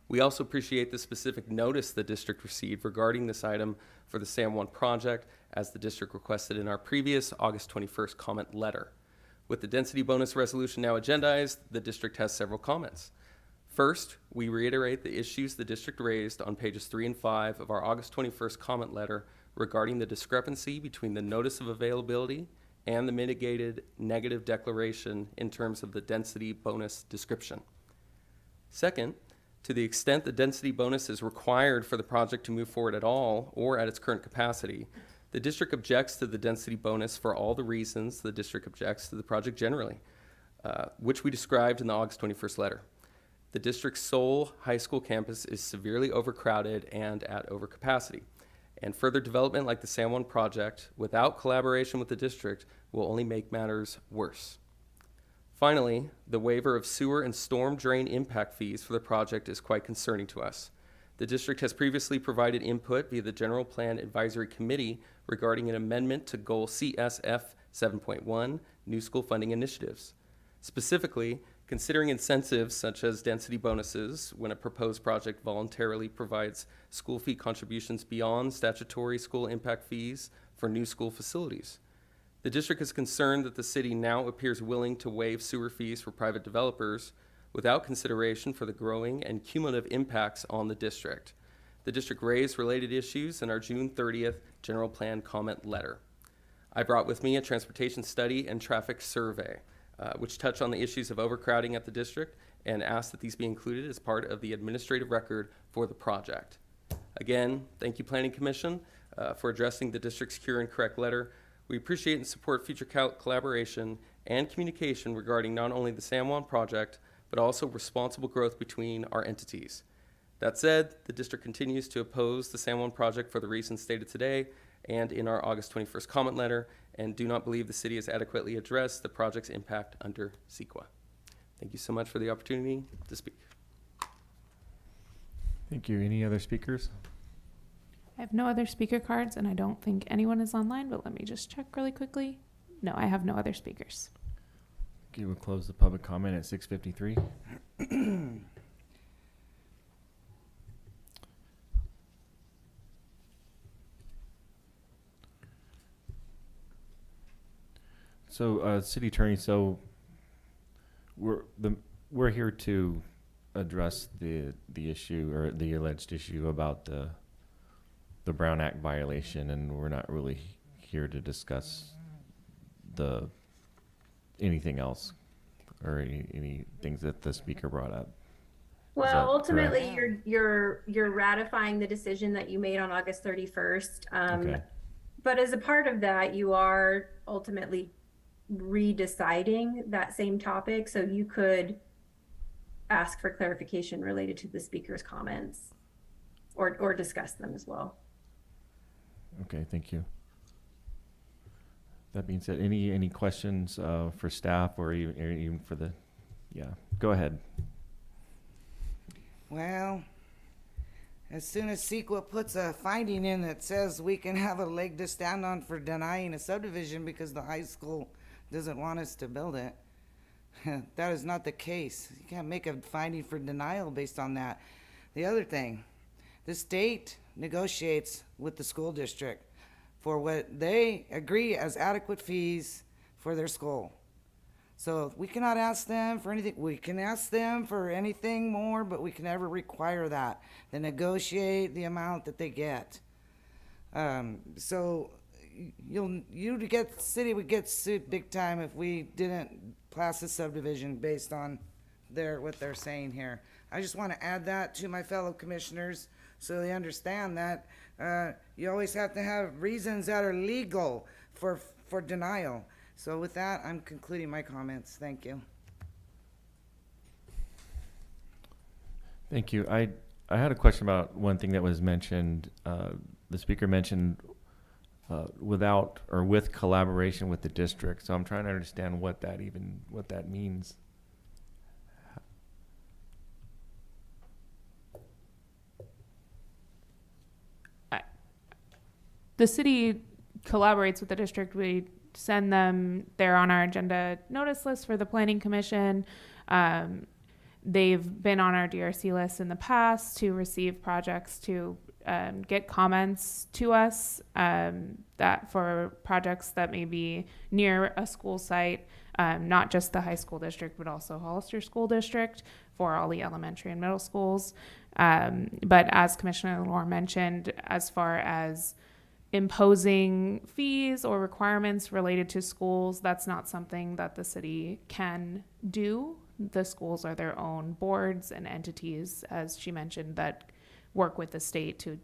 We also appreciate the specific notice the district received regarding this item for the San Juan project, as the district requested in our previous August 21st comment letter. With the density bonus resolution now agendized, the district has several comments. First, we reiterate the issues the district raised on pages 3 and 5 of our August 21st comment letter regarding the discrepancy between the notice of availability and the mitigated negative declaration in terms of the density bonus description. Second, to the extent the density bonus is required for the project to move forward at all or at its current capacity, the district objects to the density bonus for all the reasons the district objects to the project generally, which we described in the August 21st letter. The district's sole high school campus is severely overcrowded and at overcapacity, and further development like the San Juan project without collaboration with the district will only make matters worse. Finally, the waiver of sewer and storm drain impact fees for the project is quite concerning to us. The district has previously provided input via the General Plan Advisory Committee regarding an amendment to Goal CSF 7.1, New School Funding Initiatives. Specifically, Considering incentives such as density bonuses when a proposed project voluntarily provides school fee contributions beyond statutory school impact fees for new school facilities. The district is concerned that the city now appears willing to waive sewer fees for private developers without consideration for the growing and cumulative impacts on the district. The district raised related issues in our June 30th general plan comment letter. I brought with me a transportation study and traffic survey, which touch on the issues of overcrowding at the district, and asked that these be included as part of the administrative record for the project. Again, thank you, Planning Commission, for addressing the district's cure and correct letter. We appreciate and support future collaboration and communication regarding not only the San Juan project, but also responsible growth between our entities. That said, the district continues to oppose the San Juan project for the reasons stated today and in our August 21st comment letter, and do not believe the city has adequately addressed the project's impact under CEQA. Thank you so much for the opportunity to speak. Thank you. Any other speakers? I have no other speaker cards, and I don't think anyone is online, but let me just check really quickly. No, I have no other speakers. Okay, we'll close the public comment at 6:53. So, City Attorney, so we're here to address the issue, or the alleged issue about the Brown Act violation, and we're not really here to discuss anything else or any things that the speaker brought up. Well, that ultimately, you're ratifying the decision that you made on August 31st. Okay. But as a part of that, you are ultimately redeciding that same topic, so you could ask for clarification related to the speaker's comments, or discuss them as well. Okay, thank you. That being said, any questions for staff or even for the, yeah, go ahead. Well, as soon as CEQA puts a finding in that says we can have a leg to stand on for denying a subdivision because the high school doesn't want us to build it, that is not the case. You can't make a finding for denial based on that. The other thing, the state negotiates with the school district for what they agree as adequate fees for their school. So we cannot ask them for anything. We can ask them for anything more, but we can never require that. They negotiate the amount that they get. So city would get sued big time if we didn't pass a subdivision based on what they're saying here. I just want to add that to my fellow commissioners so they understand that you always have to have reasons that are legal for denial. So with that, I'm concluding my comments. Thank you. Thank you. I had a question about one thing that was mentioned. The speaker mentioned without or with collaboration with the district. So I'm trying to understand what that means. The city collaborates with the district. We send them, they're on our agenda notice list for the Planning Commission. They've been on our DRC list in the past to receive projects, to get comments to us that for projects that may be near a school site, not just the high school district, but also Hollister School District for all the elementary and middle schools. But as Commissioner Lore mentioned, as far as imposing fees or requirements related to schools, that's not something that the city can do. The schools are their own boards and entities, as she mentioned, that work with the state to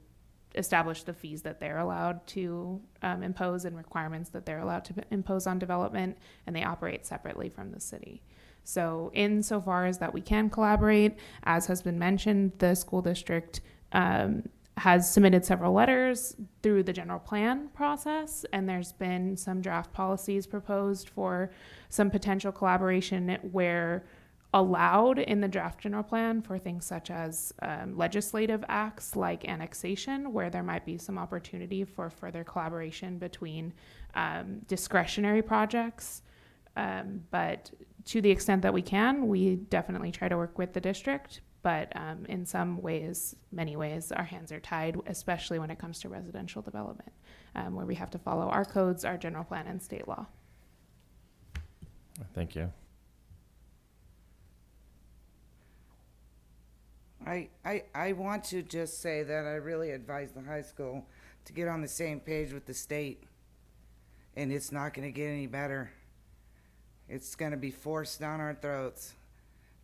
establish the fees that they're allowed to impose and requirements that they're allowed to impose on development, and they operate separately from the city. So insofar as that we can collaborate, as has been mentioned, the school district has submitted several letters through the general plan process, and there's been some draft policies proposed for some potential collaboration where allowed in the draft general plan for things such as legislative acts like annexation, where there might be some opportunity for further collaboration between discretionary projects. But to the extent that we can, we definitely try to work with the district. But in some ways, many ways, our hands are tied, especially when it comes to residential development, where we have to follow our codes, our general plan, and state law. Thank you. I want to just say that I really advise the high school to get on the same page with the state. And it's not gonna get any better. It's gonna be forced down our throats.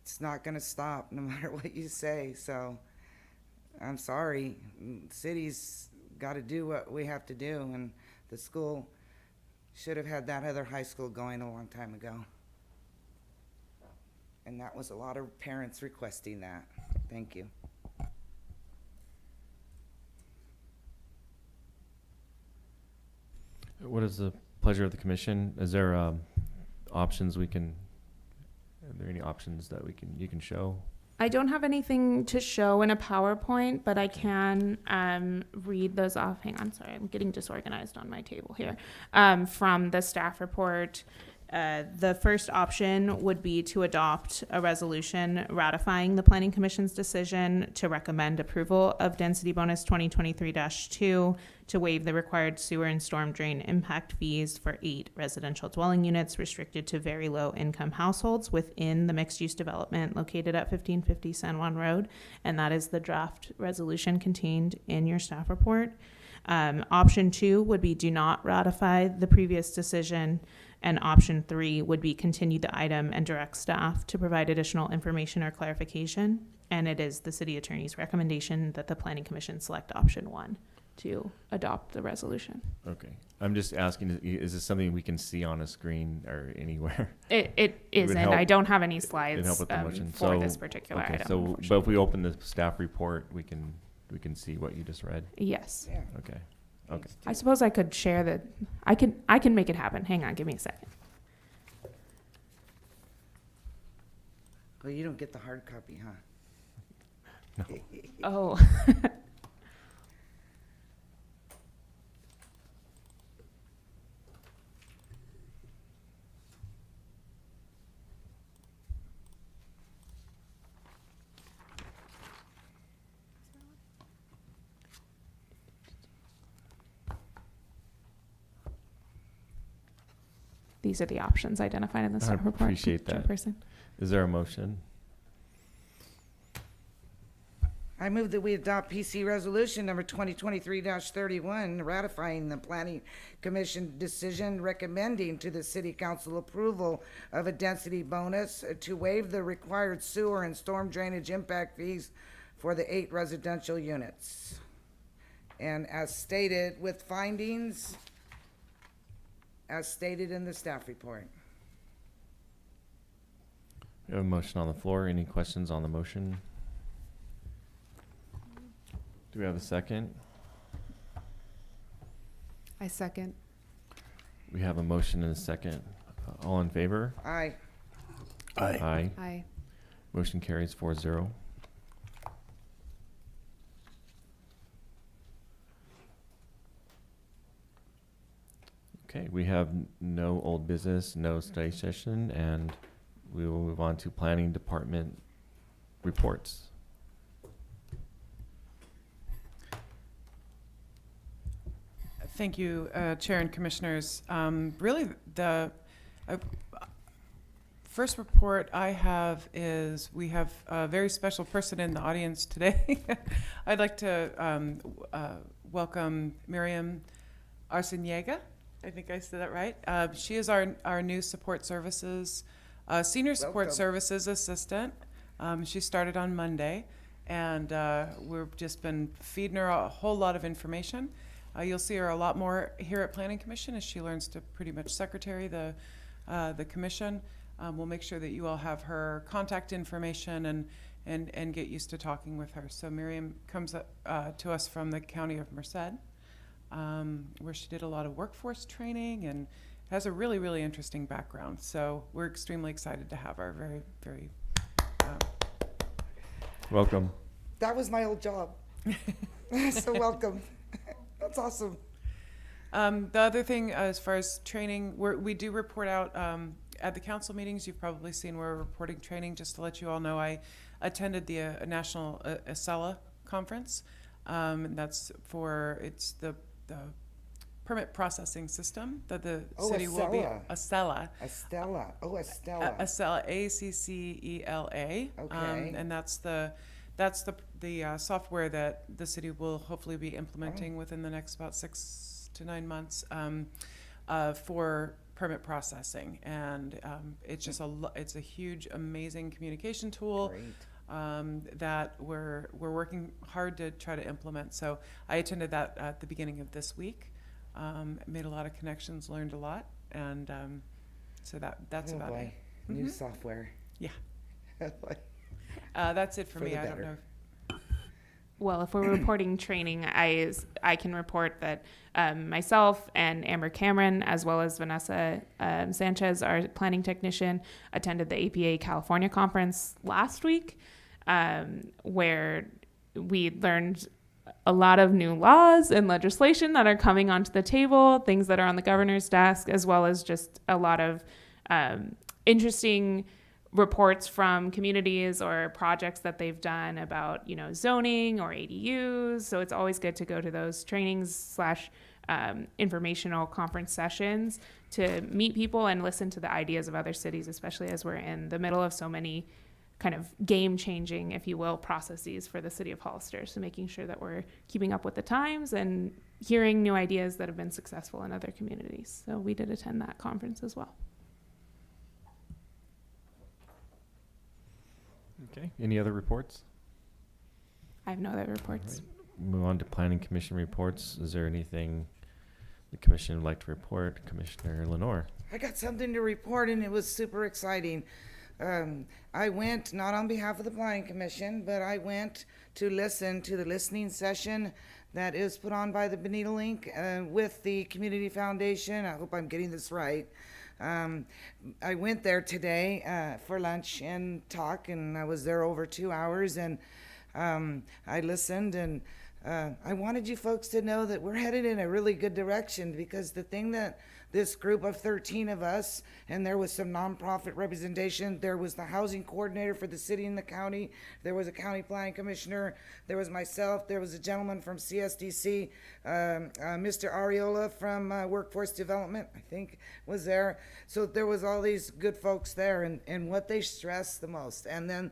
It's not gonna stop no matter what you say, so I'm sorry. City's gotta do what we have to do, and the school should have had that other high school going a long time ago. And that was a lot of parents requesting that. Thank you. What is the pleasure of the commission? Is there options we can? Are there any options that you can show? I don't have anything to show in a PowerPoint, but I can read those off. Hang on, sorry, I'm getting disorganized on my table here. From the staff report, the first option would be to adopt a resolution ratifying the Planning Commission's decision to recommend approval of Density Bonus 2023-2 to waive the required sewer and storm drain impact fees for 8 residential dwelling units restricted to very low income households within the mixed-use development located at 1550 San Juan Road. And that is the draft resolution contained in your staff report. Option 2 would be do not ratify the previous decision. And option 3 would be continue the item and direct staff to provide additional information or clarification. And it is the city attorney's recommendation that the Planning Commission select option 1 to adopt the resolution. Okay. I'm just asking, is this something we can see on a screen or anywhere? It isn't. I don't have any slides help with the motion. for this particular okay, item. So, but if we open the staff report, we can see what you just read. Yes. Yeah. Okay. Okay. I suppose I could share that. I can make it happen. Hang on, give me a second. Well, you don't get the hard copy, huh? No. Oh. These are the options identified in the I staff report. appreciate that. Chairperson. Is there a motion? I move that we adopt PC Resolution number 2023-31, ratifying the Planning Commission decision recommending to the City Council approval of a density bonus to waive the required sewer and storm drainage impact fees for the 8 residential units. And as stated with findings, as stated in the staff report. We have a motion on the floor. Any questions on the motion? Do we have a second? I second. We have a motion and a second. All in favor? Aye. Aye. Aye. Aye. Motion carries 4-0. Okay, we have no old business, no study session, and we will move on to planning department reports. Thank you, Chair and Commissioners. Really, the first report I have is we have a very special person in the audience today. I'd like to welcome Miriam Arciniega. I think I said that right. She is our new support services, senior support Welcome. services assistant. She started on Monday, and we've just been feeding her a whole lot of information. You'll see her a lot more here at Planning Commission as she learns to pretty much secretary the commission. We'll make sure that you all have her contact information and get used to talking with her. So Miriam comes to us from the County of Merced, where she did a lot of workforce training and has a really, really interesting background. So we're extremely excited to have her. Very, very Welcome. That was my old job. So welcome. That's awesome. The other thing, as far as training, we do report out at the council meetings, you've probably seen we're reporting training. Just to let you all know, I attended the National Acela conference. And that's it's the permit processing system that the city will be. Acela. Acela. Estella. Oh, Estella. Acela, ACCELA. Okay. And that's the software that the city will hopefully be implementing within the next about 6 to 9 months for permit processing. And it's just it's a huge, amazing communication tool. Great. That we're working hard to try to implement. So I attended that at the beginning of this week. Made a lot of connections, learned a lot, and so that's Oh, about boy. it. New software. Yeah. Boy. That's it for For me. the I don't better. know. Well, if we're reporting training, I can report that myself and Amber Cameron, as well as Vanessa Sanchez, our planning technician, attended the APA California conference last week, where we learned a lot of new laws and legislation that are coming onto the table, things that are on the governor's desk, as well as just a lot of interesting reports from communities or projects that they've done about, zoning or ADUs. So it's always good to go to those trainings / informational conference sessions to meet people and listen to the ideas of other cities, especially as we're in the middle of so many kind of game-changing, if you will, processes for the city of Hollister. So making sure that we're keeping up with the times and hearing new ideas that have been successful in other communities. So we did attend that conference as well. Okay. Any other reports? I have no other reports. Move on to Planning Commission reports. Is there anything the commission would like to report? Commissioner Lenore. I got something to report, and it was super exciting. I went, not on behalf of the Planning Commission, but I went to listen to the listening session that is put on by the Bonita Link with the Community Foundation. I hope I'm getting this right. I went there today for lunch and talk, and I was there over 2 hours, and I listened, and I wanted you folks to know that we're headed in a really good direction, because the thing that this group of 13 of us, and there was some nonprofit representation, there was the housing coordinator for the city and the county, there was a county planning commissioner, there was myself, there was a gentleman from CSDC, Mr. Ariola from Workforce Development, I think, was there. So there was all these good folks there, and what they stressed the most. And then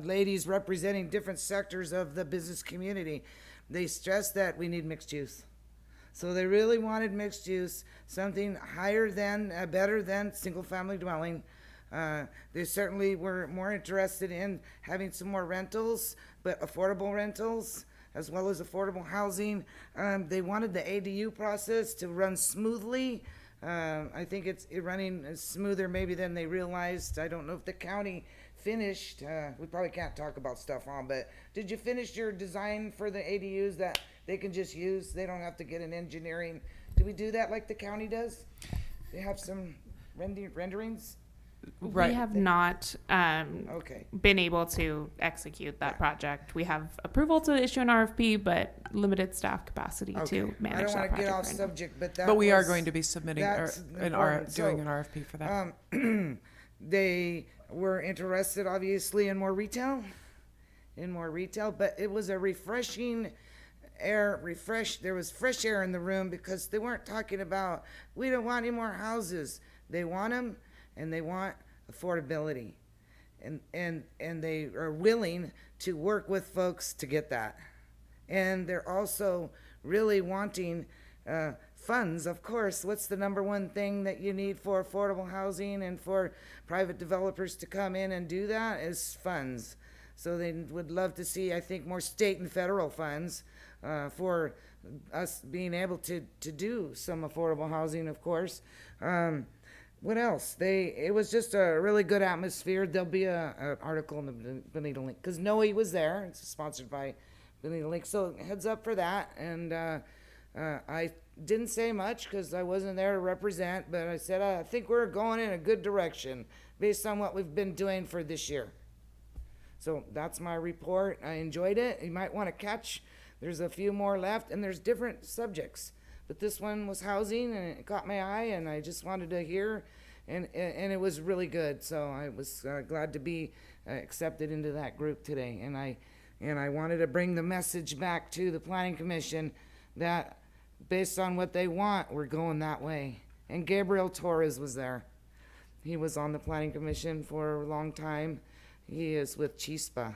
ladies representing different sectors of the business community, they stressed that we need mixed use. So they really wanted mixed use, something higher than, better than single-family dwelling. They certainly were more interested in having some more rentals, but affordable rentals, as well as affordable housing. They wanted the ADU process to run smoothly. I think it's running smoother maybe than they realized. I don't know if the county finished. We probably can't talk about stuff on, but did you finish your design for the ADUs that they can just use? They don't have to get an engineering. Do we do that like the county does? They have some renderings? Right. We have not Okay. been able to execute that project. We have approval to issue an RFP, but limited staff capacity Okay. to manage I don't that want to get project off right now. subject, but that But we are was- going to be submitting that's doing important. an RFP for that. They were interested, obviously, in more retail, but it was a refreshing air, there was fresh air in the room, because they weren't talking about, we don't want any more houses. They want them, and they want affordability. And they are willing to work with folks to get that. And they're also really wanting funds, of course. What's the number one thing that you need for affordable housing and for private developers to come in and do that is funds. So they would love to see, I think, more state and federal funds for us being able to do some affordable housing, of course. What else? It was just a really good atmosphere. There'll be an article in the Bonita Link, because Noe was there. It's sponsored by Bonita Link. So heads up for that. And I didn't say much because I wasn't there to represent, but I said, I think we're going in a good direction based on what we've been doing for this year. So that's my report. I enjoyed it. You might want to catch. There's a few more left, and there's different subjects. But this one was housing, and it caught my eye, and I just wanted to hear and it was really good. So I was glad to be accepted into that group today, and I wanted to bring the message back to the Planning Commission that based on what they want, we're going that way. And Gabriel Torres was there. He was on the Planning Commission for a long time. He is with Chispa,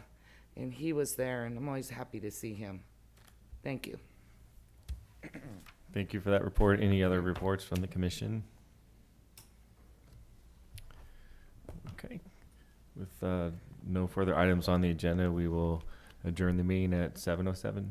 and he was there, and I'm always happy to see him. Thank you. Thank you for that report. Any other reports from the commission? Okay. With no further items on the agenda, we will adjourn the meeting at 7:07.